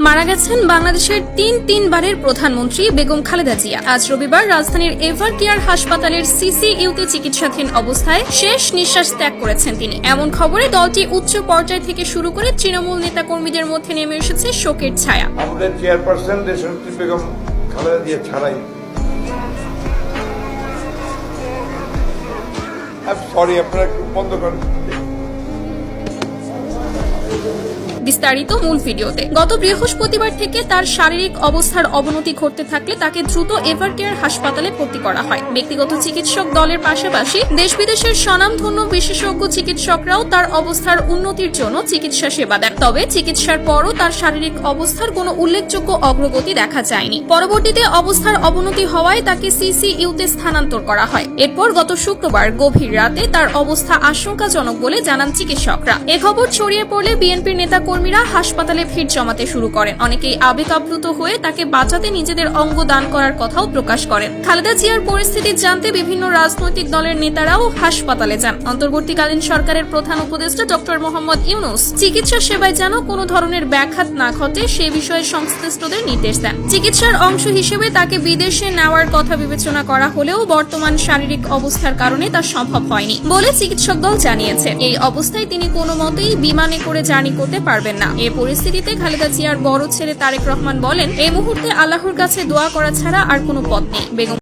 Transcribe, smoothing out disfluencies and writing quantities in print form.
মারা গেছেন বাংলাদেশের তিনবারের প্রধানমন্ত্রী বেগম খালেদা জিয়া। আজ রবিবার রাজধানীর এভার কেয়ার হাসপাতালের সিসিইউতে চিকিৎসাধীন অবস্থায় শেষ নিঃশ্বাস ত্যাগ করেছেন তিনি। এমন খবরে দলটি উচ্চ পর্যায় থেকে শুরু করে তৃণমূল নেতা কর্মীদের মধ্যে নেমে এসেছে শোকের ছায়া। আমাদের চেয়ারপারসন দেশনেত্রী বেগম খালেদা জিয়া ছাড়াই সরি আপনারা একটু বন্ধ করেন। বিস্তারিত মূল ভিডিওতে। গত বৃহস্পতিবার থেকে তার শারীরিক অবস্থার অবনতি ঘটতে থাকলে তাকে দ্রুত এভার কেয়ার হাসপাতালে ভর্তি করা হয়। ব্যক্তিগত চিকিৎসক দলের পাশাপাশি দেশ বিদেশের স্বনামধন্য বিশেষজ্ঞ চিকিৎসকরাও তার অবস্থার উন্নতির জন্য চিকিৎসা সেবা দেন। তবে চিকিৎসার পরও তার শারীরিক অবস্থার কোনো উল্লেখযোগ্য অগ্রগতি দেখা যায়নি। পরবর্তীতে অবস্থার অবনতি হওয়ায় তাকে সিসিইউতে স্থানান্তর করা হয়। এরপর গত শুক্রবার গভীর রাতে তার অবস্থা আশঙ্কাজনক বলে জানান চিকিৎসকরা। এ খবর ছড়িয়ে পড়লে বিএনপির নেতা কর্মীরা হাসপাতালে ভিড় জমাতে শুরু করেন। অনেকেই আবেগ আপ্লুত হয়ে তাকে বাঁচাতে নিজেদের অঙ্গ দান করার কথাও প্রকাশ করেন। খালেদা জিয়ার পরিস্থিতি জানতে বিভিন্ন রাজনৈতিক দলের নেতারাও হাসপাতালে যান। অন্তর্বর্তীকালীন সরকারের প্রধান উপদেষ্টা ডক্টর মোহাম্মদ ইউনূস চিকিৎসা সেবায় যেন কোনো ধরনের ব্যাঘাত না ঘটে সে বিষয়ে সংশ্লিষ্টদের নির্দেশ দেন। চিকিৎসার অংশ হিসেবে তাকে বিদেশে নেওয়ার কথা বিবেচনা করা হলেও বর্তমান শারীরিক অবস্থার কারণে তা সম্ভব হয়নি বলে চিকিৎসক দল জানিয়েছে। এই অবস্থায় তিনি কোনো মতেই বিমানে করে জার্নি করতে পারবেন না। এ পরিস্থিতিতে খালেদা জিয়ার বড় ছেলে তারেক রহমান বলেন, এই মুহূর্তে আল্লাহর কাছে দোয়া করা ছাড়া আর কোনো পথ নেই। বেগম